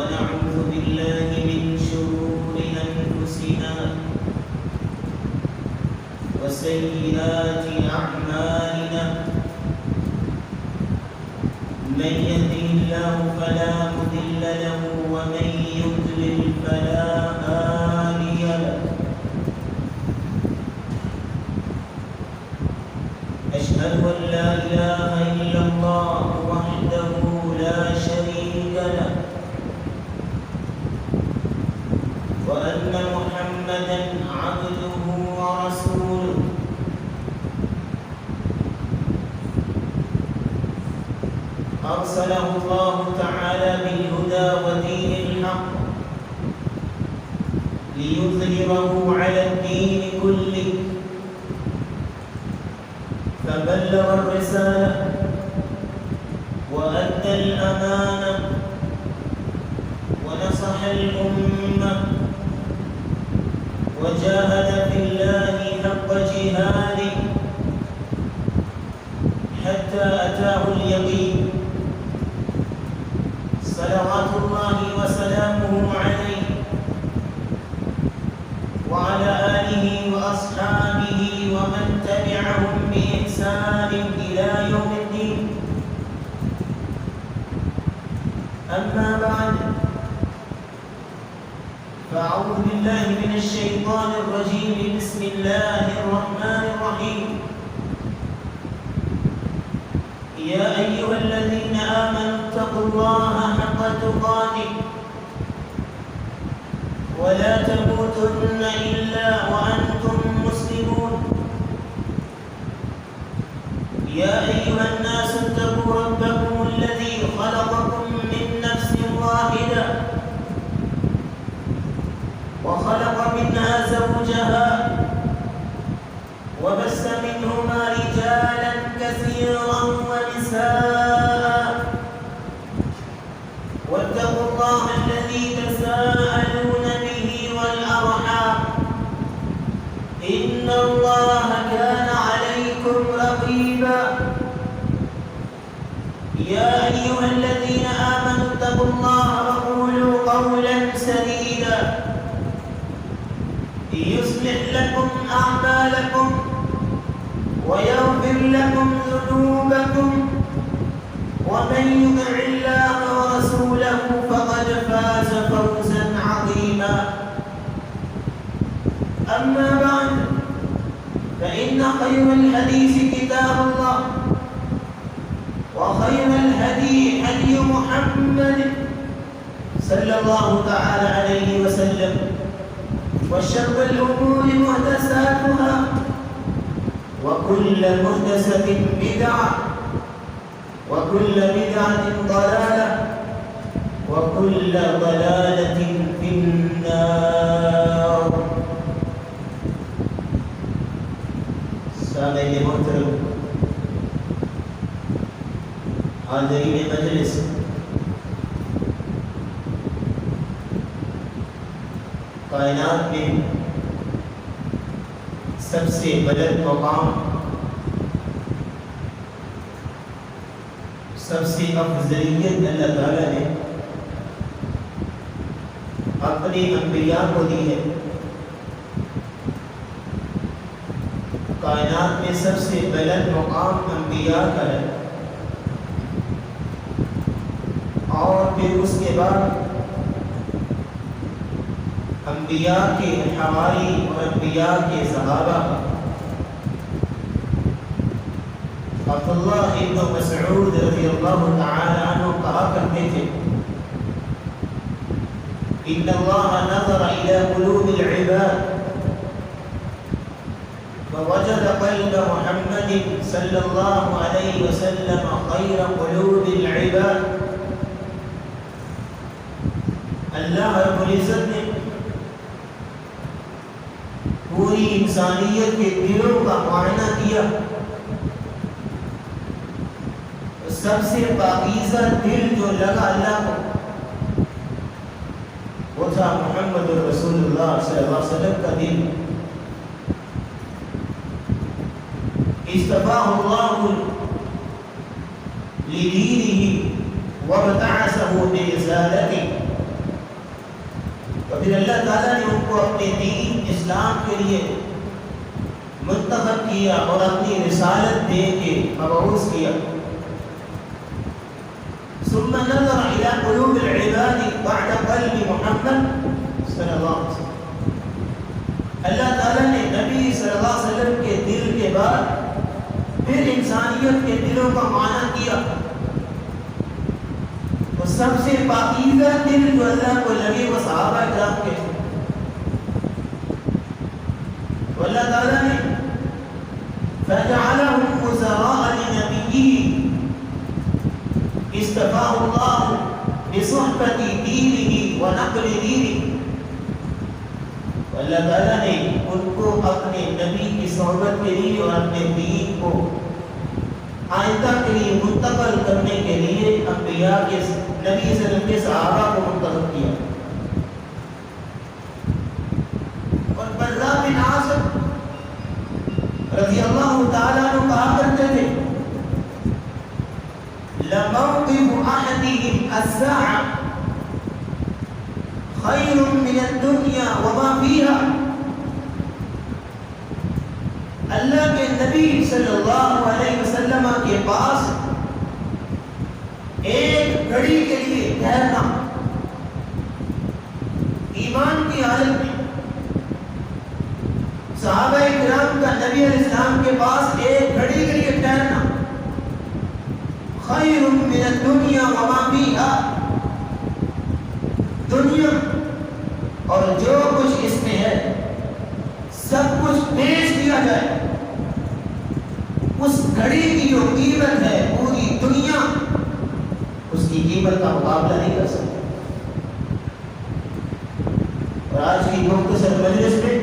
ونعوذ بالله من شرور أنفسنا وسيئات أعمالنا من يهده الله فلا مضل له ومن يضلل فلا هادي له أشهد أن لا إله إلا الله وحده لا شريك له وأن محمدا عبده ورسوله أرسله الله تعالى بالهدى ودين الحق ليظهره على الدين كله فبلغ الرسالة وأدى الأمانة ونصح الأمة وجاهد في الله حق جهاده حتى أتاه اليقين صلوات الله وسلامه عليه وعلى آله وأصحابه ومن تبعهم بإحسان إلى يوم الدين أما بعد فأعوذ بالله من الشيطان الرجيم بسم الله الرحمن الرحيم يا أيها الذين آمنوا اتقوا الله حق تقاته ولا تموتن إلا وأنتم مسلمون يا أيها الناس اتقوا ربكم الذي خلقكم من نفس واحدة وخلق منها زوجها وبث منهما رجالا كثيرا ونساء واتقوا الله الذي تساءلون به والأرحام إن الله كان عليكم رقيبا يا أيها الذين آمنوا اتقوا الله وقولوا قولا سديدا يصلح لكم أعمالكم ويغفر لكم ذنوبكم ومن يطع الله ورسوله فقد فاز فوزا عظيما أما بعد فإن خير الحديث كتاب الله وخير الهدي هدي محمد صلى الله تعالى عليه وسلم وشر الأمور محدثاتها وكل محدثة بدعة وكل بدعة ضلالة وكل ضلالة في النار. سامعین محترم، حاضرین مجلس، کائنات میں سب سے بلند مقام، سب سے افضلیت اللہ تعالیٰ نے اپنے انبیاء کو دی ہے۔ کائنات میں سب سے بلند مقام انبیاء کا ہے، اور پھر اس کے بعد انبیاء کے حواری اور انبیاء کے صحابہ۔ عبداللہ ابن مسعود رضی اللہ تعالی عنہ کہا کرتے تھے ان اللہ نظر الى قلوب العباد فوجد قلب محمد صلی اللہ علیہ وسلم خیر قلوب العباد۔ اللہ رب العزت نے پوری انسانیت کے دلوں کا معائنہ کیا، سب سے پاکیزہ دل جو لگا اللہ کو وہ تھا محمد رسول اللہ صلی اللہ علیہ وسلم کا دل۔ اصطفاہ اللہ لدینہ وابتعثه برسالته اور پھر اللہ تعالیٰ نے ان کو اپنے دین اسلام کے لیے منتخب کیا اور اپنی رسالت دے کے مبعوث کیا. ثم نظر الى قلوب العباد بعد قلب محمد صلی اللہ علیہ وسلم. اللہ تعالیٰ نے نبی صلی اللہ علیہ وسلم کے دل کے بعد پھر انسانیت کے دلوں کا معائنہ کیا. وہ سب سے پاکیزہ دل جو اللہ کو لگے وہ صحابہ کرام کے. تو اللہ تعالیٰ نے فَجَعَلَهُمْ وُزَرَاءَ لِنَبِيِّهِ اصطفاء اللہ بصحبت دینہ ونقل دینہ. اللہ تعالیٰ نے ان کو اپنے نبی کی صحبت کے لیے اور اپنے دین کو آئندہ کے لیے منتقل کرنے کے لیے انبیاء کے نبی صلی اللہ علیہ وسلم کے صحابہ کو منتخب کیا. اور برہ بن عازب رضی اللہ تعالیٰ عنہ کہا کرتے تھے لَمَوْقِفُ أَحَدِهِمْ السَّاعَةِ خَيْرٌ مِّنَ الدُّنْيَا وَمَا فِيهَا. اللہ کے نبی صلی اللہ علیہ وسلم کے پاس ایک گھڑی کے لیے ٹھہرنا ایمان کی حالت میں. صحابہ کرام کا نبی علیہ السلام کے پاس ایک گھڑی کے لیے ٹھہرنا خیر من الدنیا وما فیہا. دنیا اور جو کچھ اس میں ہے سب کچھ بیچ دیا جائے, اس گھڑی کی جو قیمت ہے پوری دنیا اس کی قیمت کا مقابلہ نہیں کر سکتے. اور آج کی مختصر مجلس میں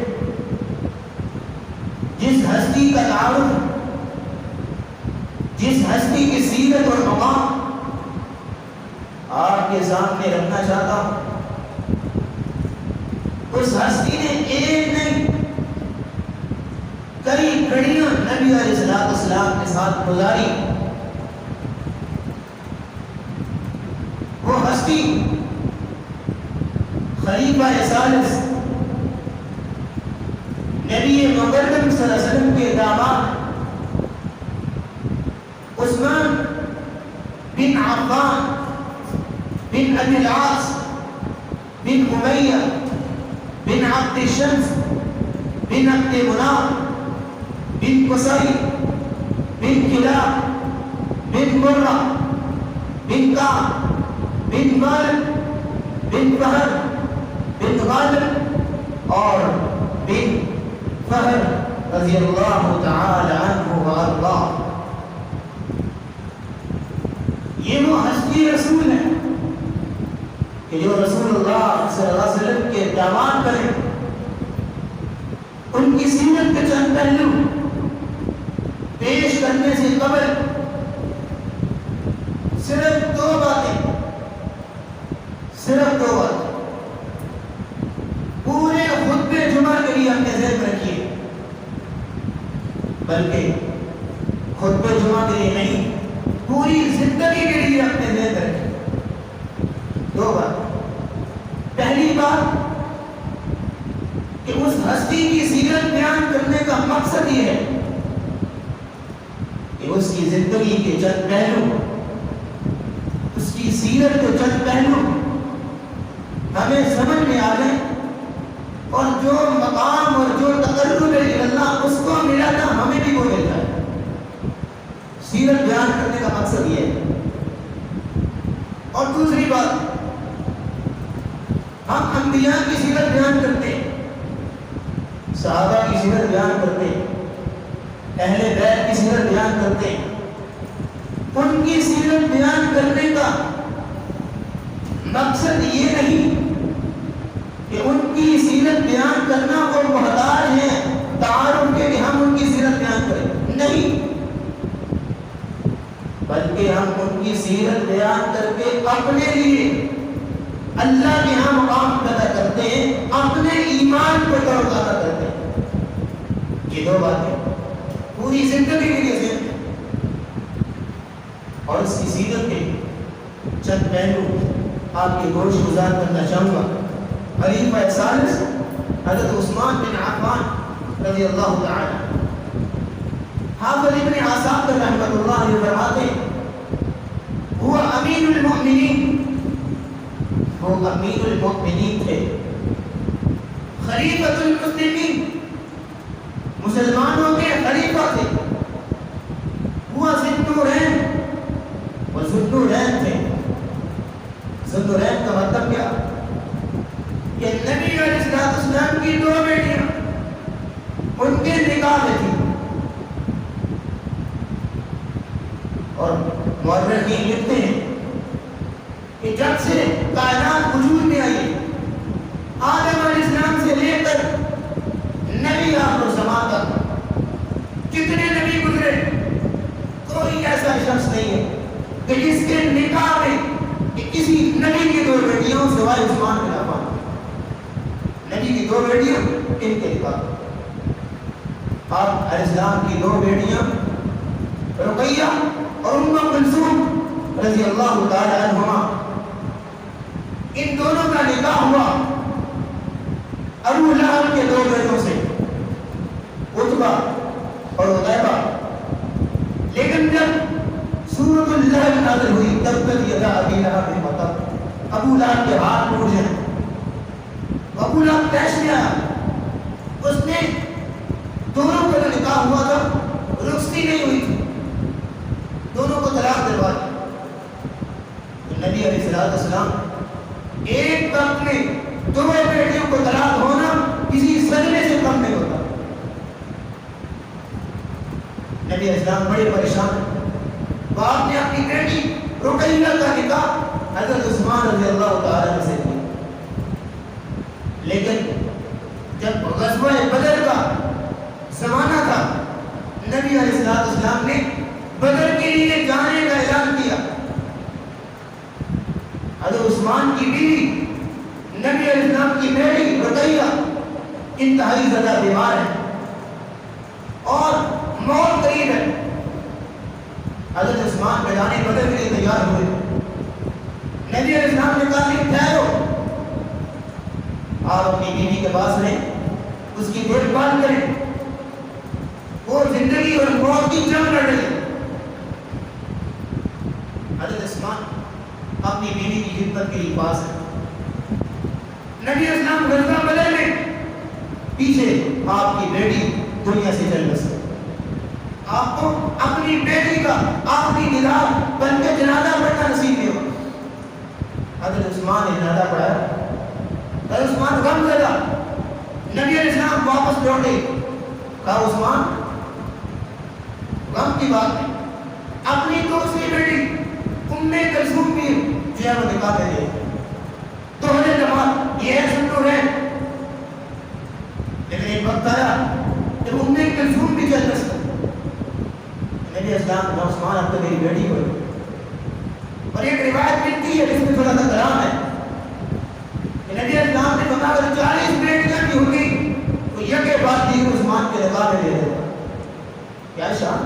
جس ہستی کا تعارف, جس ہستی کی سیرت اور مقام آپ کے سامنے رکھنا چاہتا ہوں, اس ہستی نے ایک نہیں کئی گھڑیاں نبی علیہ السلام کے ساتھ گزاری. وہ ہستی خلیفہ ثالث نبی مکرم صلی اللہ علیہ وسلم کے داماد عثمان بن عفان بن ابی العاص بن امیہ بن عبد الشمس بن عبد مناف بن قصی بن کلاب بن مرہ بن کعب بن مالک بن فہر بن غالب اور بن فہر رضی اللہ تعالی عنہ وارضاہ. یہ وہ ہستی رسول ہے کہ جو رسول اللہ صلی اللہ علیہ وسلم کے داماد بنے. ان کی سیرت کے چند پہلو پیش کرنے سے قبل صرف دو باتیں پورے خطبے جمعہ کے لیے اپنے ذہن میں رکھیے, بلکہ خطبے جمعہ کے لیے نہیں پوری زندگی کے لیے اپنے ذہن میں رکھیے. دو بات. پہلی بات کہ اس ہستی کی سیرت بیان کرنے کا مقصد یہ ہے کہ اس کی زندگی کے چند پہلو, اس کی سیرت کے چند پہلو ہمیں سمجھ میں آ گئے, اور جو مقام اور جو تقرب اللہ اس کو ملا تھا ہمیں بھی وہ مل جائے. سیرت بیان کرنے کا مقصد یہ ہے. اور دوسری بات, ہم انبیاء کی سیرت بیان کرتے ہیں, صحابہ کی سیرت بیان کرتے ہیں, اہل بیت کی سیرت بیان کرتے ہیں. ان کی سیرت بیان کرنے کا مقصد یہ نہیں کہ ان کی سیرت بیان کرنا وہ محتاج ہیں تعارف کے کہ ہم ان کی سیرت بیان کریں, نہیں, بلکہ ہم ان کی سیرت بیان کر کے اپنے لیے اللہ کے ہاں مقام پیدا کرتے ہیں, اپنے ایمان کو تروتازہ کرتے ہیں. یہ دو باتیں پوری زندگی کے لیے ذہن. اور اس کی سیرت کے چند پہلو آپ کے گوش گزار کرنا چاہوں گا. خلیفہ ثالث حضرت عثمان بن عفان رضی اللہ تعالی. حافظ ابن عساکر رحمۃ اللہ علیہ فرماتے ہیں وہ امین المؤمنین، وہ امین المؤمنین تھے، خلیفۃ المسلمین، مسلمانوں کے خلیفہ تھے. وہ ذوالنورین، وہ ذوالنورین تھے. ذوالنورین کا مطلب کیا؟ کہ نبی علیہ السلام کی دو بیٹیاں ان کے نکاح میں تھی. اور مورخین لکھتے ہیں کہ جب سے کائنات وجود میں آئی، آدم علیہ السلام سے لے کر نبی آخر زمان تک کتنے نبی گزرے، کوئی ایسا شخص نہیں ہے کہ جس کے نکاح میں کسی نبی کی دو بیٹیوں سوائے عثمان بن عفان. نبی کی دو بیٹیاں ان کے نکاح. آپ علیہ السلام کی دو بیٹیاں رقیہ اور ام کلثوم رضی اللہ تعالی عنہما، ان دونوں کا نکاح ہوا ابو لہب کے دو بیٹوں سے، عتبہ اور عتیبہ. لیکن جب سورۃ اللہب نازل ہوئی، تبت یدا ابی لہب وتب، ابو لہب کے ہاتھ ٹوٹ گئے. ابو لہب پیش میں آیا، اس نے دونوں کا نکاح ہوا تھا، رخصتی نہیں ہوئی تھی، دونوں کو طلاق دلوا دی. نبی علیہ السلام ایک وقت میں دو بیٹیوں کو طلاق ہونا کسی صدمے سے کم نہیں ہوتا. نبی علیہ السلام بڑے پریشان. باپ نے اپنی بیٹی رقیہ کا نکاح حضرت عثمان رضی اللہ تعالی سے کیا. لیکن جب غزوہ بدر کا زمانہ تھا، نبی علیہ السلام نے بدر کے لیے جانے کا اعلان کیا. حضرت عثمان کی بیوی نبی علیہ السلام کی بیٹی رقیہ انتہائی زیادہ بیمار ہے اور موت قریب ہے. حضرت عثمان میدان بدر کے لیے تیار ہوئے. نبی علیہ السلام نے کہا کہ ٹھہرو، آپ اپنی بیوی کے پاس رہیں، اس کی دیکھ بھال کریں، وہ زندگی اور موت کی جنگ لڑ رہی ہے. حضرت عثمان اپنی بیوی کی خدمت کے لیے پاس ہے. نبی اسلام غزوہ بدر میں پیچھے آپ کی بیٹی دنیا سے چل بسے. آپ کو اپنی بیٹی کا آخری نگاہ بن کے جنازہ پڑھنا نصیب نہیں ہو. حضرت عثمان نے جنازہ پڑھایا. حضرت عثمان غم زدہ. نبی علیہ السلام واپس لوٹے. کہا عثمان غم کی بات نہیں، اپنی دوسری بیٹی ام کلثوم بھی جو ہے وہ نکاح دے دے تو ہمیں جماعت یہ ہے ذوالنورین. لیکن ایک وقت آیا جب ام کلثوم بھی چل رہی. نبی اسلام عثمان اب تو میری بیٹی ہوئی. اور ایک روایت ملتی ہے جس میں تھوڑا سا کلام ہے کہ نبی اسلام نے بتا کر 40 بیٹیاں بھی ہوگی تو یکے بعد دیگر عثمان کے نکاح میں دے دے. کیا شان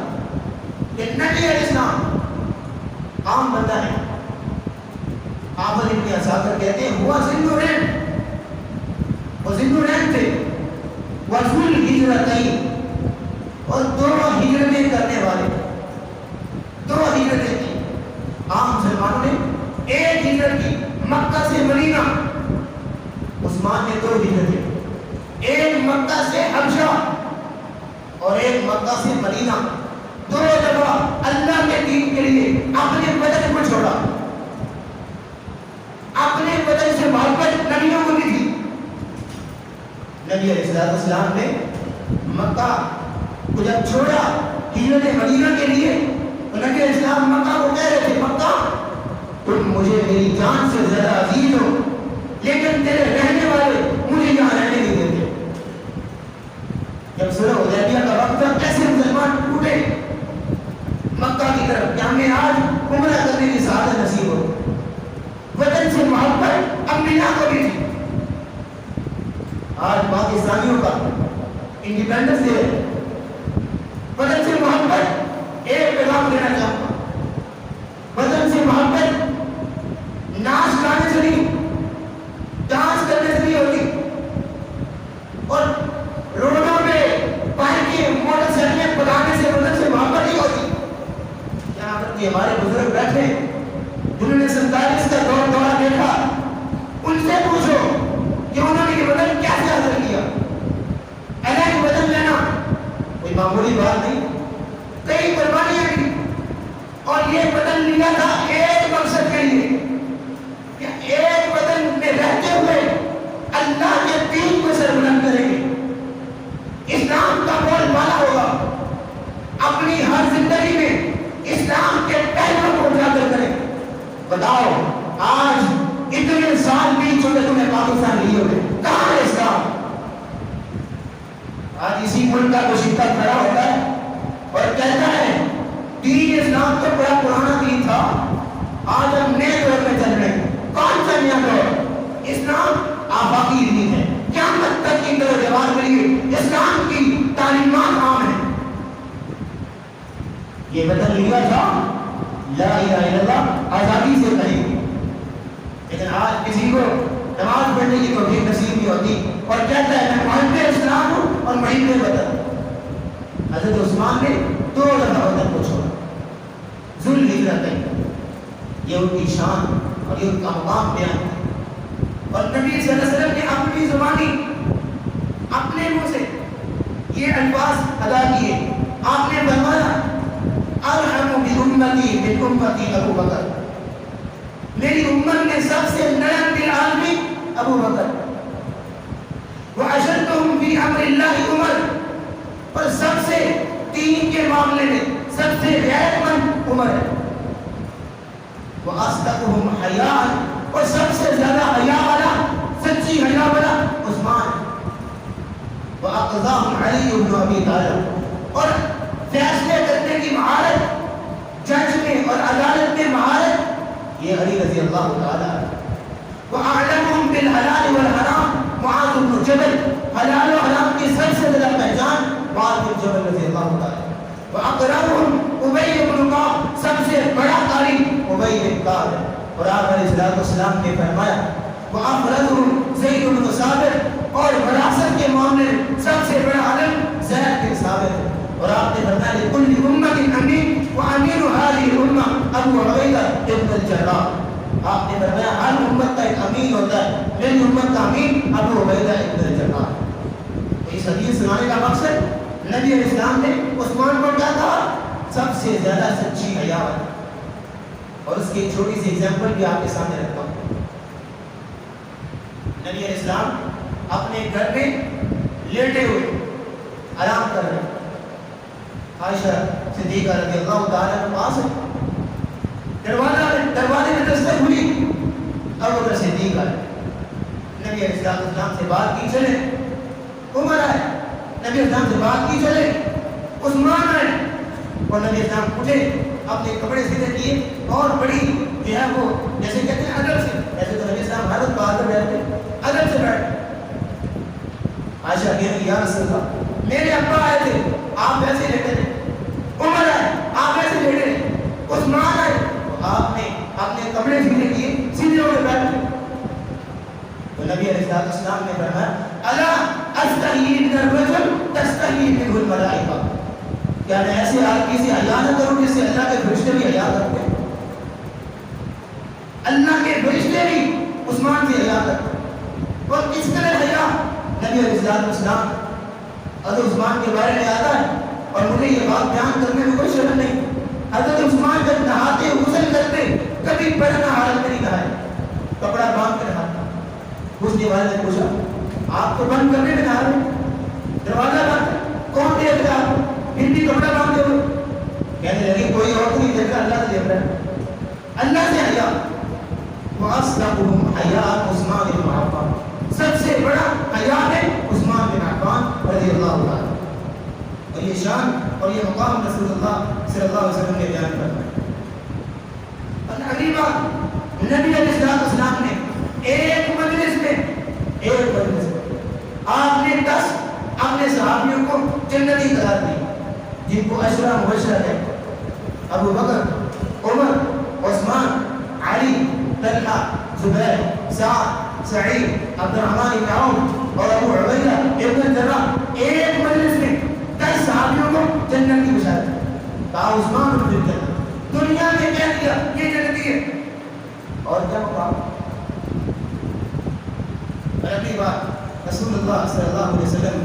کہ نبی علیہ السلام عام بندہ ہے. حافظ ابن عساکر کہتے ہیں ہوا ذوالنورین، وہ ذوالنورین تھے، وذوال ہجرتین، اور دو ہجرتیں کرنے والے. دو ہجرتیں کی. عام مسلمانوں نے ایک ہجرت کی مکہ سے مدینہ، عثمان نے دو ہجرتیں، ایک مکہ سے حبشہ اور ایک مکہ سے مدینہ. دو دفعہ اللہ کے دین کے لیے اپنے بدن کو چھوڑا. اپنے بدن سے محبت نبیوں کو بھی تھی. نبی علیہ السلام نے مکہ کو جب چھوڑا ہجرت مدینہ کے لیے تو نبی علیہ السلام مکہ کو کہہ رہے تھے مکہ تم مجھے میری جان سے زیادہ عزیز ہو، لیکن تیرے رہنے والے مجھے یہاں رہنے نہیں دیتے. جب صلح حدیبیہ کا وقت تھا کیسے مسلمان ٹوٹے مکہ کی طرف کہ ہمیں آج عمرہ کرنے کی سعادت نصیب ہو. وطن سے محبت انبیاء کو بھی تھی. آج پاکستانیوں کا انڈیپینڈنس ڈے ہے. وطن سے محبت ایک پیغام دینا چاہتا ہوں. وطن سے محبت ناچ گانے سے نہیں، معمولی بات نہیں، کئی قربانیاں کی، اور یہ بدن لیا تھا ایک مقصد کے لیے کہ ایک بدن میں رہتے ہوئے اللہ کے دین کو سربلند کریں گے، اسلام کا بول بالا ہوگا، اپنی ہر زندگی میں اسلام کے پہلوؤں کو اجاگر کریں۔ بتاؤ آج اتنے سال بیت چکے تمہیں پاکستان لیے ہوئے، کہاں ہے اسلام؟ آج اسی ملک کا کشیدہ کھڑا ہوتا ہے اور کہتا ہے دین اسلام تو بڑا پرانا دین تھا، آج ہم نئے دور میں چل رہے ہیں۔ کون سا نیا دور؟ اسلام آفاقی دین ہے، قیامت تک کی طرح جواب کے لیے اسلام کی تعلیمات عام ہیں۔ یہ بدل لیا تھا لا الہ الا اللہ آزادی سے کریں گے، لیکن آج کسی کو نماز پڑھنے کی توفیق نصیب نہیں ہوتی اور کہتا ہے میں محب اسلام ہوں اور محب وطن۔ حضرت عثمان نے 2 دفعہ وطن کو چھوڑا، ذل ہجرت ہے، یہ ان کی شان اور یہ ان کا مقام بیان ہے۔ اور نبی صلی اللہ علیہ وسلم نے اپنی زبانی اپنے منہ سے یہ الفاظ ادا کیے، آپ نے فرمایا ارحم بامتی من امتی ابو بکر، میری امت میں سب سے نرم دل آدمی ابو بکر، واشدہم فی امر اللہ عمر، اور سب سے دین کے معاملے میں سب سے غیر مند عمر ہے، واصدقہم حیاء، اور سب سے زیادہ حیا والا سچی حیا والا عثمان، واقضاہم علی بن ابی طالب، اور فیصلے کرنے کی مہارت، جج میں اور عدالت میں مہارت یہ علی رضی اللہ تعالیٰ عنہ، وَأَعْلَمُهُمْ بِالْحَلَالِ وَالْحَرَامِ مُعَاذ بن جبل، حلال و حرام کی سب سے زیادہ پہچان معاذ بن جبل رضی اللہ تعالیٰ عنہ، وَأَقْرَبُهُمْ أُبَيْ بن كعب، سب سے بڑا قاری ابی بن کعب ہے، اور آپ علیہ السلام نے فرمایا وَأَفْرَدُهُمْ زید بن ثابت، اور وراثت کے معاملے سب سے بڑا عالم زید بن ثابت ہے، اور آپ نے فرمایا لِكُلِّ أُمَّةٍ أَمِينٌ وَأَمِينُ هَذِهِ الْأُمَّةِ أَبُو عُبَیدہ ابن الجراح، آپ نے فرمایا ہر امت کا ایک امین ہوتا ہے، میری امت کا امین ابو عبیدہ ابن الجراح۔ تو اس حدیث سنانے کا مقصد نبی علیہ السلام نے عثمان کو کیا کہا؟ سب سے زیادہ سچی حیا والا، اور اس کی ایک چھوٹی سی ایگزامپل بھی آپ کے سامنے رکھتا ہوں۔ نبی علیہ السلام اپنے گھر میں لیٹے ہوئے آرام کر رہے ہیں، عائشہ صدیقہ رضی اللہ تعالیٰ عنہ پاس ہے، دروازے میں دستک ہوئی، ابو بکر صدیق آئے، نبی علیہ السلام سے بات کی چلے، عمر آئے، نبی علیہ السلام سے بات کی چلے، عثمان آئے، اور نبی علیہ السلام اٹھے، اپنے کپڑے سیدھے کیے اور بڑی جو ہے وہ جیسے کہتے ہیں ادب سے، ایسے تو نبی علیہ السلام حالت بہادر بیٹھتے ادب سے بیٹھتے۔ عائشہ کہہ رہی یا رسول اللہ میرے ابا آئے تھے آپ ایسے لیٹے تھے، عمر آئے آپ ایسے لیٹے تھے، عثمان آئے آپ نے اپنے کپڑے سیدھے کیے، سیدھے ہو کے بیٹھ گئے۔ تو نبی علیہ السلام نے فرمایا الا استحیی من الرجل تستحیی منہ الملائکہ، کیا میں ایسے آدمی سے حیا نہ کروں جس سے اللہ کے فرشتے بھی حیا کرتے ہیں؟ اللہ کے فرشتے بھی عثمان سے حیا کرتے ہیں، اور کس قدر حیا نبی علیہ السلام حضرت عثمان کے بارے میں آتا ہے، اور مجھے یہ بات بیان کرنے میں کوئی شرم نہیں، حضرت عثمان جب نہاتے غسل کرتے کبھی پڑھنا حالت میں نہیں نہائے، کپڑا باندھ کر نہاتا۔ پوچھنے والے نے پوچھا آپ تو بند کرنے میں نہا رہے، دروازہ بند، کون دیکھ رہا آپ کو پھر بھی کپڑا باندھتے ہوئے؟ کہنے لگے کوئی اور نہیں دیکھ رہا، اللہ سے دیکھ رہا ہے، اللہ سے حیا۔ وَأَصْدَقُهُمْ حَيَاءً عثمان بن عفان، سب سے بڑا حیا ہے عثمان بن عفان رضی اللہ عنہ، اور یہ شان اور یہ مقام رسول اللہ صلی اللہ علیہ وسلم نے بیان کرنا ہے۔ اور اگلی بات نبی علیہ السلام نے ایک مجلس میں آپ نے 10 اپنے صحابیوں کو جنتی قرار دی، جن کو عشرہ مبشرہ ہے، ابو بکر، عمر، عثمان، علی، طلحہ، زبیر، سعد، سعید، عبد الرحمن بن عوف اور ابو عبیدہ ابن الجراح، ایک مجلس میں 10 صحابیوں کو جنت کی بشارت، کہا عثمان بن جنت، دنیا میں کہہ دیا یہ جنتی ہے، اور کیا مقام۔ اگلی بات رسول اللہ صلی اللہ علیہ وسلم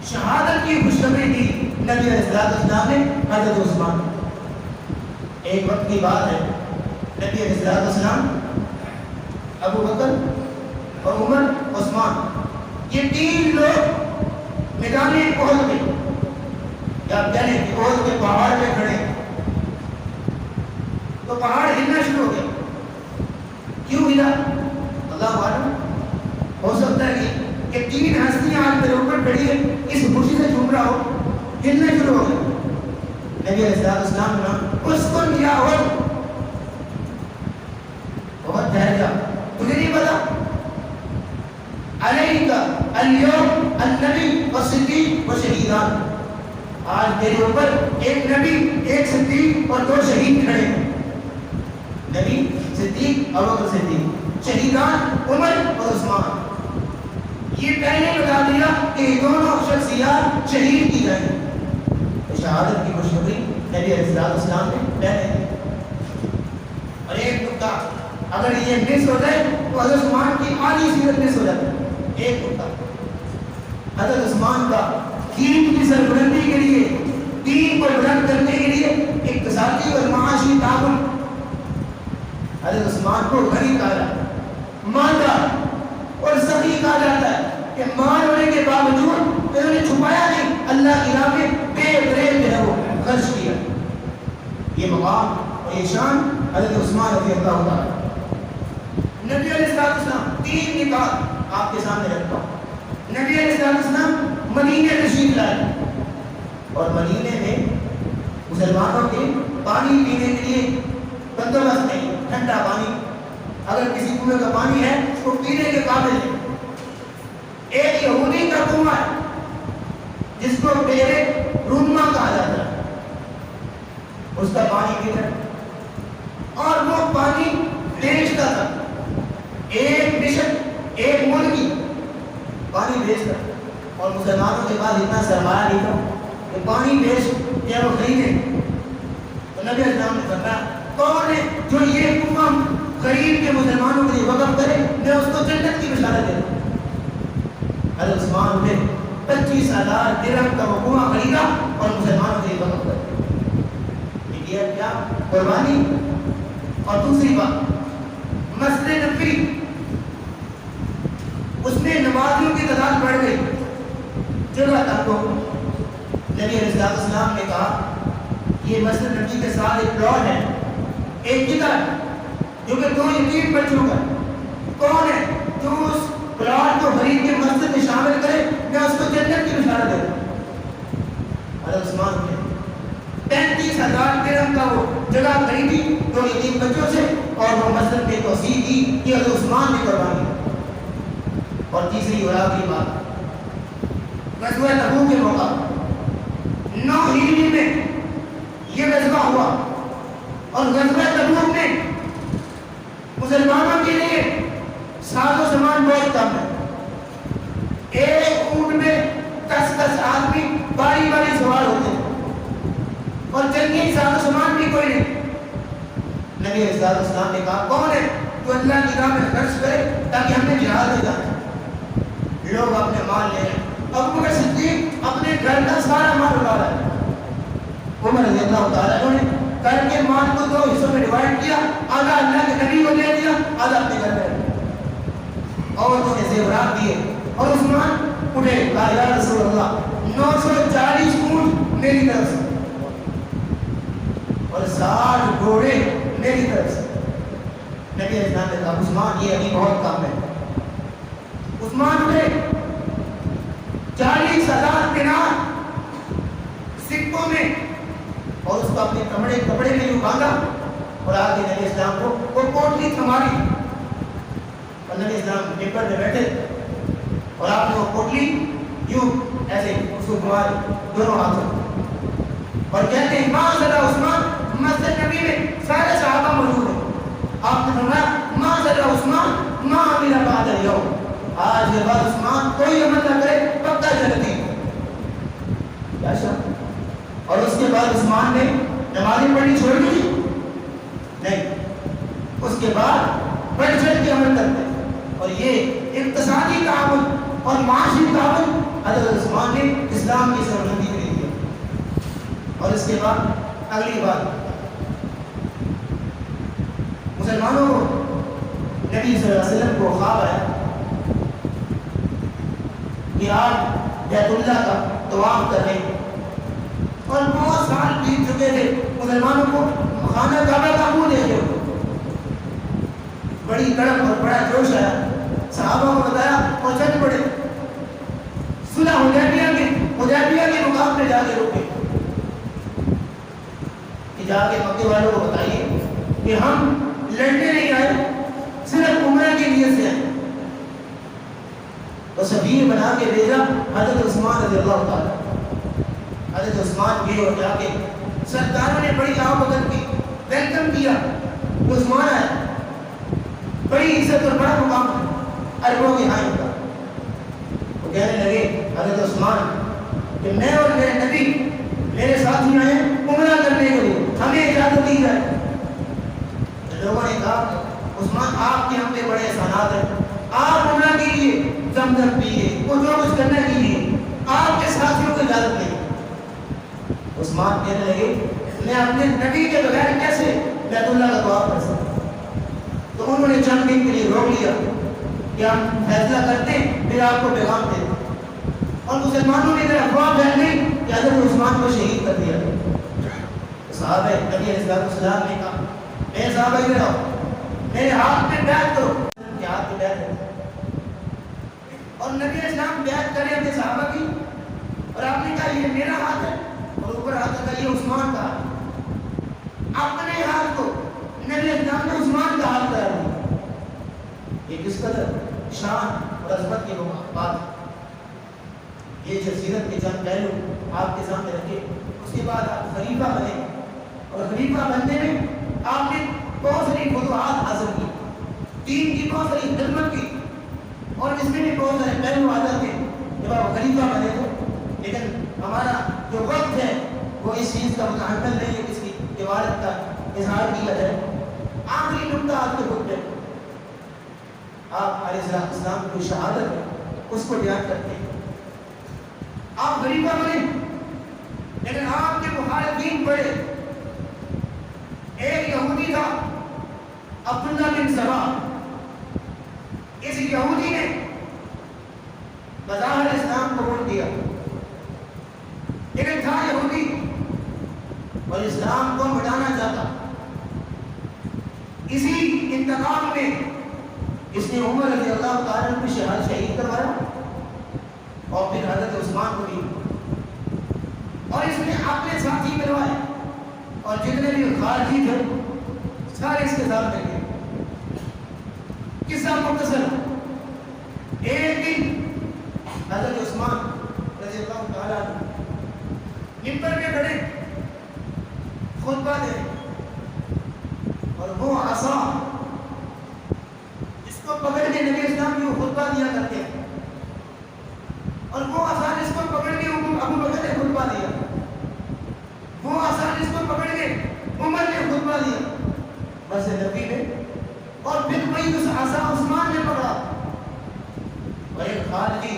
شہادت کی خوشخبری دی نبی علیہ السلام نے حضرت عثمان. ایک وقت کی بات ہے، نبی علیہ السلام، ابو بکر اور عمر، عثمان، یہ تین لوگ میدان احد میں، یا کہنے کہ احد کے پہاڑ پہ کھڑے، تو پہاڑ ہلنا شروع ہو گیا. کیوں ہلا؟ اللہ عالم. ہو سکتا ہے کہ تین ہستیاں آج میرے اوپر کھڑی ہے، اس خوشی سے جھوم رہا ہو، ہلنا شروع ہو گیا. نبی علیہ السلام نے اسکن یا احد، بہت ٹھہر جا، تجھے نہیں پتا علیک اليوم النبی والصدیق والشہیدان، آج تیرے اوپر ایک نبی، ایک صدیق اور دو شہید کھڑے ہیں. نبی، صدیق، ابو بکر صدیق، شہیدان عمر اور عثمان. یہ پہلے بتا دیا کہ یہ دونوں شخصیات شہید کی جائیں. شہادت کی خوشخبری نبی علیہ السلام نے پہلے دی. اور ایک نکتہ، اگر یہ مس ہو جائے تو حضرت عثمان کی آدھی سیرت مس ہو جاتی ہے. ایک نکتہ، حضرت عثمان کا دین کی سربلندی کے لیے، دین کو بلند کرنے کے لیے اقتصادی اور معاشی تعاون. حضرت عثمان کو غنی کہا جاتا ہے، مالدار اور سخی کہا جاتا ہے کہ مال ہونے کے باوجود انہوں نے چھپایا نہیں، اللہ کی راہ میں بے دریغ جو ہے وہ خرچ کیا. یہ مقام اور یہ شان حضرت عثمان رضی اللہ تعالیٰ. نبی علیہ السلام تین نکات آپ کے سامنے رکھتا ہوں. نبی علیہ السلام مدینے تشریف لائے، اور مدینے میں مسلمانوں کے پانی پینے کے لیے بندوبست نہیں، ٹھنڈا پانی، اگر کسی کنویں کا پانی ہے تو پینے کے قابل ہے. ایک یہودی کا کنواں ہے جس کو پیرے روما کہا جاتا ہے، اس کا پانی پیتا ہے، اور وہ پانی بیچتا تھا. ایک مشن، ایک ملکی پانی بیچتا، اور مسلمانوں کے پاس اتنا سرمایہ نہیں تھا کہ پانی بیچ یا وہ خریدے. تو نبی اسلام نے فرمایا کون ہے جو یہ کنواں غریب کے مسلمانوں کے لیے وقف کرے، میں اس کو جنت کی بشارت دیتا ہوں. حضرت عثمان نے 25,000 درہم کا وہ کنواں خریدا اور مسلمانوں کے لیے وقف کر دیا. یہ کیا قربانی. اور دوسری بات، مسجد نبوی، اس میں نمازیوں کی تعداد بڑھ گئی، جگہ تک کو نبی علیہ السلام نے کہا یہ مسجد نبوی کے ساتھ ایک پلاٹ ہے، ایک جگہ ہے جو کہ 2 یتیم بچوں کا. کون ہے جو اس پلاٹ کو خرید کے مسجد میں شامل کرے، میں اس کو جنت کی بشارت دیتا ہوں. حضرت عثمان نے 35,000 درہم کا وہ جگہ خریدی 2 یتیم بچوں سے، اور وہ مسجد میں توسیع کی. یہ حضرت عثمان نے قربانی. اور تیسری اور آخری بات، غزوہ تبوک کے موقع 9 ہجری میں یہ غزوہ ہوا، اور غزوہ تبوک میں مسلمانوں کے لیے ساز و سامان بہت کم ہے. ایک اونٹ میں 10 آدمی باری باری سوار ہوتے ہیں، اور جنگی ساز و سامان بھی کوئی نہیں. نبی علیہ السلام نے کہا کون ہے جو اللہ کی راہ میں خرچ کرے تاکہ ہم نے جہاد میں جانا. لوگ اپنے مال لے رہے ہیں. ابو بکر صدیق اپنے گھر کا سارا مال اڑا رہا ہے. عمر رضی اللہ تعالیٰ نے گھر کے مال کو 2 حصوں میں ڈیوائڈ کیا، آدھا اللہ کے نبی کو دے دیا، آدھا اپنے گھر میں، اور انہوں نے زیورات دیے. اور عثمان اٹھے، کہا یا رسول اللہ 940 اونٹ میری طرف سے اور 60 گھوڑے میری طرف سے. نبی علیہ السلام نے کہا عثمان یہ ابھی بہت کم ہے. عثمان اٹھے، 40,000 دینار سکوں میں، اور اس کو اپنے کپڑے میں یوں باندھا، اور آگے نبی اسلام کو وہ پوٹلی تھماری، اور نبی اسلام پیپر میں بیٹھے، اور آپ نے وہ پوٹلی یوں ایسے اس کو گھمائے دونوں ہاتھوں، اور کہتے ہیں ماں زدہ عثمان. مسجد نبی میں سارے صحابہ موجود ہیں. آپ نے فرمایا ماں زدہ عثمان ماں عمل بعد اليوم، آج کے بعد عثمان کوئی عمل نہ کرے پکا جنتی. کیا شاء. اور اس کے بعد عثمان نے نمازیں پڑھنی چھوڑ دی نہیں، اس کے بعد بڑھ چڑھ کے عمل کرتے. اور یہ اقتصادی تعاون اور معاشی تعاون حضرت عثمان نے اسلام کی سربلندی میں دیا۔ اور اس کے بعد اگلی بات، مسلمانوں کو نبی صلی اللہ علیہ وسلم کو خواب آیا کہ آج بیت اللہ کا طواف کر رہے ہیں، اور بہت سال بیت چکے تھے، مسلمانوں کو خانہ کعبہ کا منہ دیکھے ہوئے، بڑی تڑپ اور بڑا جوش آیا، صحابہ کو بتایا اور چل پڑے، صلح حدیبیہ کے مقام پہ جا کے رکے کہ جا کے مکے والوں کو بتائیے کہ ہم لڑنے نہیں آئے، صرف عمرہ کے لیے سے آئے۔ تو سفیر بنا کے بھیجا حضرت عثمان رضی اللہ تعالیٰ۔ حضرت عثمان گئے اور جا کے سرداروں نے بڑی آؤ بکر کی ویلکم کیا، عثمان آئے، بڑی عزت اور بڑا مقام ہے عربوں کے ہاں کا۔ وہ کہنے لگے حضرت عثمان کہ میں اور میرے نبی میرے ساتھی آئے عمرہ کرنے کے لیے، ہمیں اجازت دی جائے۔ لوگوں نے کہا عثمان آپ کے ہم پہ بڑے احسانات ہیں، آپ عمرہ کیجیے، زمزم پیجیے، وہ جو کچھ کرنا کیجیے، آپ کے ساتھیوں کو اجازت دیں۔ عثمان کہنے لگے میں اپنے نبی کے بغیر کیسے بیت اللہ کا طواف کر سکتا؟ تو انہوں نے چند دن کے لیے روک لیا کہ ہم فیصلہ کرتے ہیں پھر آپ کو پیغام دیں۔ اور مسلمانوں نے ادھر افواہ پھیل گئی کہ حضرت عثمان کو شہید کر دیا گیا۔ صحابہ نبی علیہ السلام نے کہا اے صحابہ ادھر آؤ، میرے ہاتھ میں بیعت کرو، کہ ہاتھ میں بیعت ہے۔ اور نبی علیہ السلام بیعت کرے اپنے صحابہ کی، اور آپ نے کہا یہ میرا ہاتھ ہے، اور اوپر ہاتھ کا یہ عثمان کا ہاتھ، اپنے ہاتھ کو نبی علیہ السلام نے عثمان کا ہاتھ قرار دیا۔ یہ کس قدر شان اور عظمت کی بات ہے۔ یہ جو سیرت کے چند پہلو آپ کے سامنے رکھے، اس کے بعد آپ خلیفہ بنے، اور خلیفہ بننے میں آپ نے بہت ساری فتوحات حاصل کی، دین کی بہت ساری خدمت کی، اور اس میں بھی بہت سارے پہلو آتے تھے جب آپ خلیفہ بنے تو۔ لیکن ہمارا جو وقت ہے وہ اس چیز کا متحمل نہیں ہے، اس کی عبادت کا اظہار کیا جائے۔ آخری نقطہ آپ کے خطبے میں آپ علیہ السلام کی شہادت ہے اس کو بیان کرتے ہیں۔ آپ خلیفہ بنے لیکن آپ کے مخالفین بڑے۔ ایک یہودی تھا عبداللہ بن سبا، اس یہودی نے بظاہر اسلام قبول کیا لیکن تھا یہودی اور اسلام کو مٹانا چاہتا۔ اسی انتقام میں اس نے عمر رضی اللہ تعالیٰ کو شہید کروایا اور پھر حضرت عثمان کو بھی، اور اس نے اپنے ساتھی بنوائے، اور جتنے بھی خارجی تھے سارے اس کے ساتھ مل گئے۔ قصہ مختصر، ایک دن حضرت عثمان رضی اللہ تعالیٰ ممبر پہ کھڑے خطبہ دے، اور وہ عصا جس کو پکڑ کے نبی اسلام کی خطبہ دیا کرتے ہیں، اور وہ عصا جس کو پکڑ کے ابو بکر نے خطبہ دیا، وہ عصا جس کو پکڑ کے عمر نے خطبہ دیا مسجد نبی میں، اور پھر وہی اس عصا عثمان نے پکڑا، اور ایک خارجی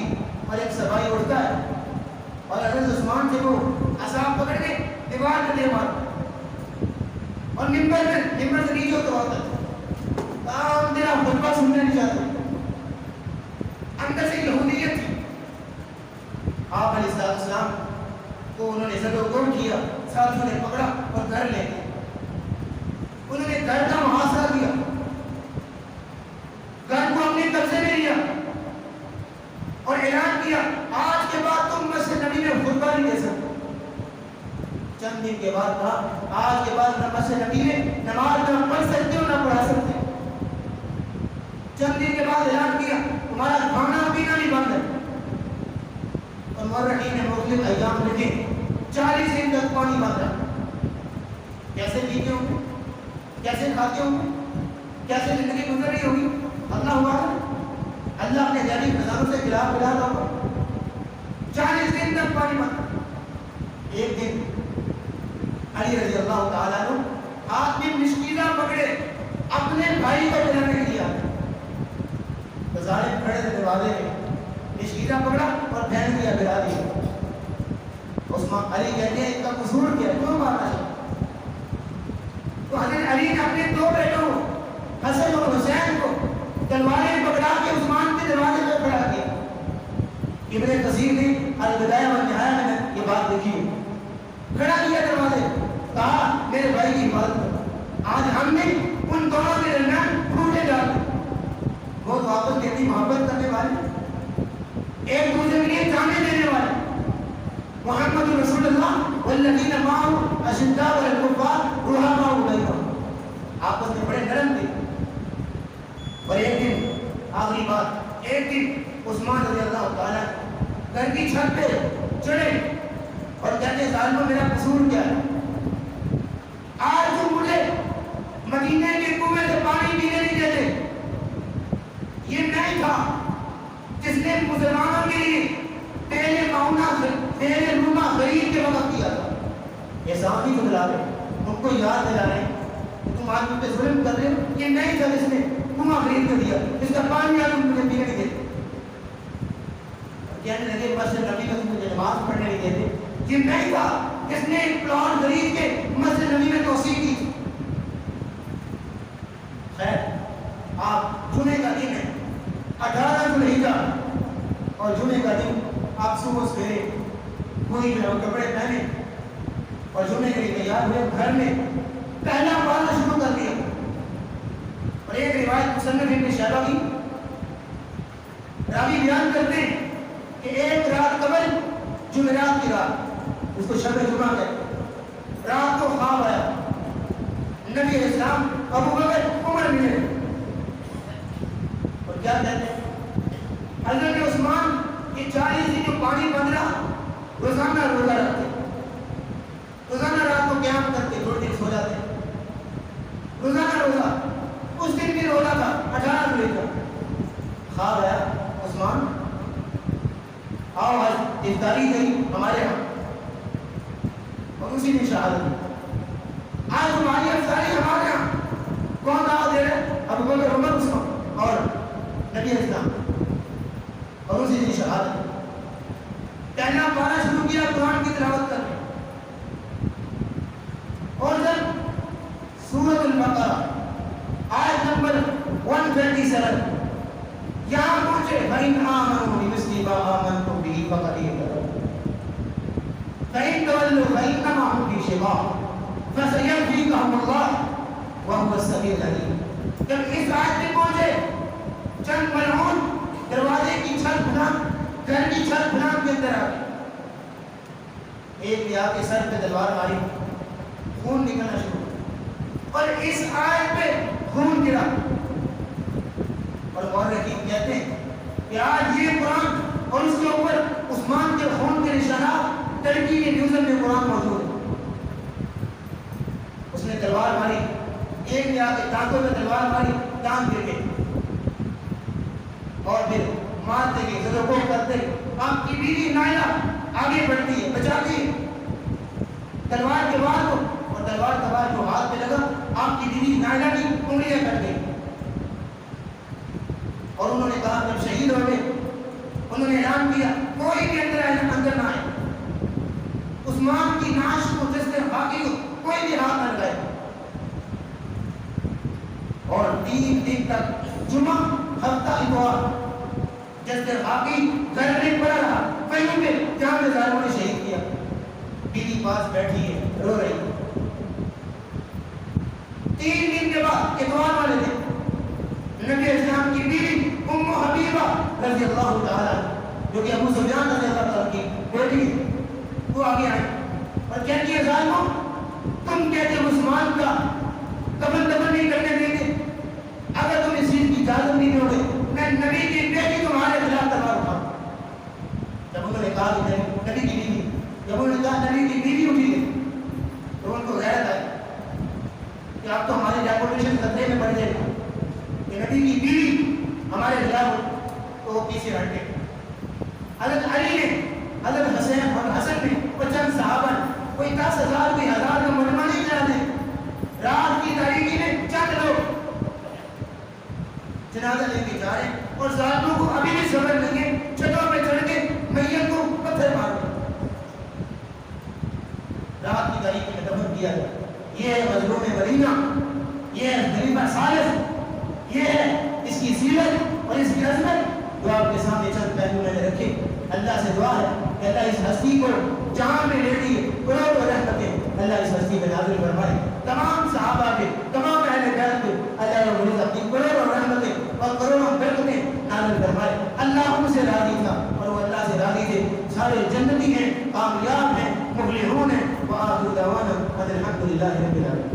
اور ایک سبائی اڑتا ہے اور حضرت عثمان سے وہ عصا پکڑ کے دیوار پہ دے مارا، اور ممبر سے نیچے اتر آتا ہے، تیرا خطبہ سننے نہیں چاہتا۔ اندر سے یہودیت تھی۔ آپ علیہ السلام کو انہوں نے زد و گم کیا، ساتھیوں نے پکڑا اور گھر لے گئے۔ انہوں نے گھر کا محاصرہ کیا، گھر کو اپنے قبضے میں لیا اور اعلان کیا آج کے بعد تم مسجد نبی میں خطبہ نہیں دے سکتے۔ چند دن کے بعد کہا آج کے بعد نہ مسجد نبی میں نماز نہ پڑھ سکتے ہو نہ پڑھا سکتے۔ چند دن کے بعد اعلان کیا تمہارا کھانا پینا بھی بند ہے، اور مورخین نے مختلف ایام لکھے 40 دن تک پانی بند رہا۔ کیسے پیتے ہوں گے، کیسے کھاتے ہوں گے، کیسے زندگی گزر رہی ہوگی، اللہ ہوا ہے، اللہ اپنے جاری خزانوں سے خلاف ملا ہوگا۔ 40 دن تک پانی بند۔ ایک دن علی رضی اللہ تعالیٰ عنہ ہاتھ میں مشکیزہ پکڑے اپنے بھائی کو بلانے کے لیے آتے، بظاہر کھڑے تھے دروازے میں، سیدھا پکڑا اور پھینک دیا، گرا دیا۔ عثمان علی کہتے ہیں ان کا قصور کیا، کیوں مارنا چاہیے؟ تو حضرت علی نے اپنے دو بیٹوں حسن اور حسین کو تلواریں پکڑا کے عثمان کے دروازے پہ کھڑا کیا۔ ابن کثیر نے البدایہ والنہایہ میں یہ بات لکھی ہے، کھڑا کیا دروازے، کہا میرے بھائی کی حفاظت کرو۔ آج ہم نے ان دونوں کے درمیان پھوٹے ڈالے، وہ تو آپس میں اتنی محبت کرنے والے، ایک دوسرے کے لیے جانے دینے والے، محمد رسول اللہ والذین معه اشداء علی الکفار رحماء بینہم، آپس میں بڑے نرم تھے۔ اور ایک دن آخری بات، ایک دن عثمان رضی اللہ تعالیٰ گھر کی چھت پہ چڑھے اور کہتے ظالموں میرا قصور کیا ہے؟ آج تم مجھے مدینے کے کنویں سے پانی پینے نہیں دیتے۔ یہ نہیں تھا جس نے مسلمانوں کے لیے پہلے روما غریب کے وقت کیا تھا۔ یہ صحابی کو دلا رہے، ان کو یاد دلا رہے کہ تم آج مجھ پہ ظلم کر رہے ہو، یہ نہیں تھا جس نے کنواں خرید کر دیا، اس کا پانی آج تم مجھے پینے نہیں دیتے۔ کہنے لگے مسجد نبی میں تم مجھے نماز پڑھنے نہیں دیتے، یہ نہیں تھا جس نے ایک پلاٹ خرید کے مسجد نبی میں توسیع کی۔ خیر آپ جمعے کا دن ہے 18 ذوالحجہ، اور جمعے کا دن آپ صبح سویرے کوئی کپڑے پہنے اور جمعے کے لیے تیار ہوئے، گھر میں پہلا پڑھنا شروع کر دیا۔ اور ایک روایت مصنف ابن شیبہ کی راوی بیان کرتے ہیں کہ ایک رات قبل جمعرات کی رات، اس کو شب جمعہ کہتے، رات کو خواب آیا، نبی علیہ السلام ابو بکر عمر ملے اور کیا کہتے ہیں؟ حضرت عثمان یہ 40 دن جو پانی بند رہا، روزانہ روزہ رکھتے، روزانہ رات کو قیام کرتے، تھوڑے دن سو جاتے، روزانہ روزہ۔ اس دن بھی روزہ تھا 18 ذوالحجہ۔ خواب آیا عثمان آؤ آج افطاری گئی ہمارے یہاں، اور اسی نے شہادت دی، آج ہماری افطاری ہمارے یہاں۔ کون دعوت دے رہے؟ ابو بکر عمر عثمان اور نبی اسلام، اور اسی نے شہادت۔ پہلا پارہ شروع کیا قرآن کی تلاوت کرنے، اور جب سورۃ البقرہ آیت نمبر 127 یہاں پہنچے، فَإِنْ آمَنُوا بِمِثْلِ مَا آمَنْتُم بِهِ فَقَدِ اهْتَدَوْا فَإِنْ تَوَلَّوْا فَإِنَّمَا هُمْ فِي شِقَاقٍ فَسَيَكْفِيكَهُمُ اللَّهُ وَهُوَ السَّمِيعُ الْعَلِيمُ۔ جب اس آیت میں پہنچے، چند ملعون دروازے کی چھت پھلانگ، گھر کی چھت پھلانگ کے اندر آ گئے، ایک نے آ کے سر پہ تلوار ماری، خون نکلنا شروع، اور اس آیت پہ خون گرا۔ اور مورخین کہتے ہیں کہ آج یہ قرآن اور اس کے اوپر عثمان کے خون کے نشانات ترکی کے میوزیم میں قرآن موجود ہے۔ اس نے تلوار ماری، ایک نے آ کے ٹانگوں میں تلوار ماری، ٹانگ گر گئی، اور پھر مارتے گئے، ضربوں کرتے گئے۔ آپ کی بیوی نائلہ آگے بڑھتی ہے، بچاتی ہے تلوار کے وار کو، اور تلوار کا وار جو ہاتھ پہ لگا، آپ کی بیوی نائلہ کی انگلیاں کٹ گئی۔ اور انہوں نے کہا جب شہید ہو گئے، انہوں نے اعلان کیا کوئی بھی اندر نہ آئے، عثمان کی نعش کو جس نے باقی کوئی بھی ہاتھ نہ لگائے۔ اور 3 دن تک جمعہ ہفتہ اتوار جس دن باقی گھر میں پڑا رہا، کہیں پہ جہاں پہ ظالموں نے شہید کیا، بیوی پاس بیٹھی ہے رو رہی ہے۔ 3 دن کے بعد اتوار والے دن نبی اسلام کی بیوی ام حبیبہ رضی اللہ تعالیٰ، جو کہ ابو سفیان رضی اللہ تعالیٰ کی بیٹی ہے، وہ آگے آئی اور کہتی ہے ظالموں تم کہتے عثمان کا کفن دفن نہیں کرنے دیں گے، اگر تم اس چیز کی اجازت نہیں دو گے میں نبی کی بیٹی تمہارے خلاف تلوار اٹھاؤں۔ جب انہوں نے کہا کہ نبی کی بیوی، جب انہوں نے کہا نبی کی بیوی اٹھی ہے تو ان کو غیرت آئی کہ آپ تو ہماری ریپوٹیشن خطرے میں پڑ جائے گا کہ نبی کی بیوی ہمارے خلاف تو وہ پیچھے ہٹ گئے۔ حضرت علی نے، حضرت حسین اور حسن نے، وہ چند صحابہ کوئی 10,000 کوئی 1000 کا مجمع نہیں چلا دیں، رات کی تاریکی میں چند لوگ جنازہ لے کے جا رہے ہیں اور ظالموں کو ابھی بھی صبر نہیں ہے، چھتوں پہ چڑھ کے میت کو پتھر مار رہے ہیں، رات کی تاریخ میں دفن کیا گیا۔ یہ ہے مظلوم مدینہ، یہ ہے خلیفہ ثالث، یہ ہے اس کی سیرت اور اس کی عظمت جو آپ کے سامنے چند پہلو میں نے رکھے۔ اللہ سے دعا ہے کہ اللہ اس ہستی کو جہاں میں لیٹی ہے کروڑوں رحمتیں اللہ اس ہستی میں نازل فرمائے، تمام صحابہ کے، تمام اہل بیت کے اللہ رب العزت اپنی کروڑوں رحمتیں اور کروڑوں برکتیں نازل فرمائے۔ اللہ ان سے راضی تھا اور وہ اللہ سے راضی تھے، سارے جنتی ہیں، کامیاب ہیں، مفلحون ہیں۔ وآخر دعوانا ان الحمد للہ رب العالمین۔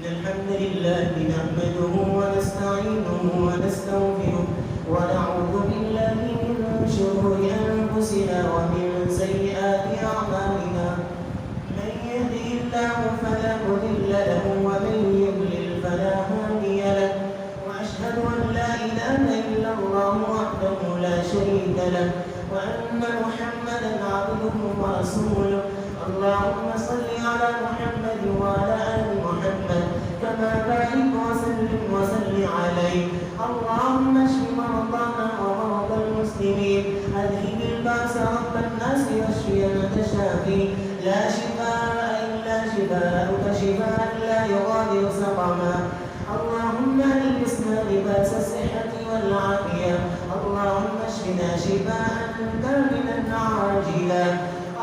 الحمد لله نحمده ونستعينه ونستغفره ونعوذ بالله من شرور أنفسنا ومن سيئات أعمالنا، من يهده الله فلا مضل له ومن يضلل فلا هادي له، وأشهد أن لا إله إلا الله وحده لا شريك له، وأن محمدا عبده ورسوله۔ اللهم صل على محمد وعلى آل محمد كما بارك وسلم عليه۔ اللهم اشف مرضانا ومرضى المسلمين، اذهب البأس رب الناس واشف انت الشافي، لا شفاء الا شفاءك شفاء لا يغادر سقما۔ اللهم البسنا لباس الصحة والعافية، اللهم اشفنا شفاء كاملا عاجلا۔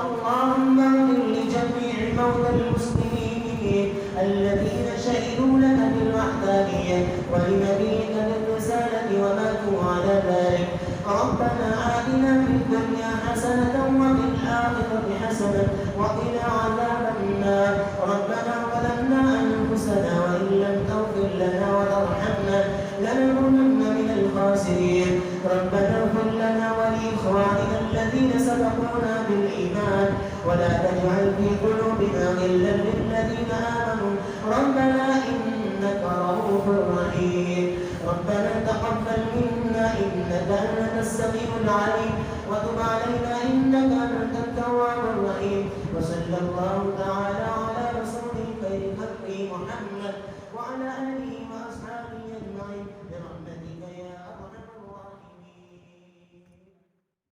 اللهم اغفر لجميع موتى المسلمين الذين شهدوا لك بالوحدانية ولنبيك بالرسالة وماتوا على ذلك۔ ربنا آتنا في الدنيا حسنة وفي الآخرة حسنة وقنا عذاب النار۔ ربنا ظلمنا أنفسنا وإن لم تغفر لنا وترحمنا لنكونن من الخاسرين۔ ربنا اغفر لنا ولإخواننا الذين سبقونا بالإيمان ولا تجعل في قلوبنا غلا للذين آمنوا ربنا إنك رؤوف رحيم۔ ربنا تقبل منا إنك أنت السميع العليم وتب علينا إنك أنت التواب الرحيم۔ وصلى الله تعالى على رسوله خير خلقه محمد وعلى آله وأصحابه أجمعين برحمتك يا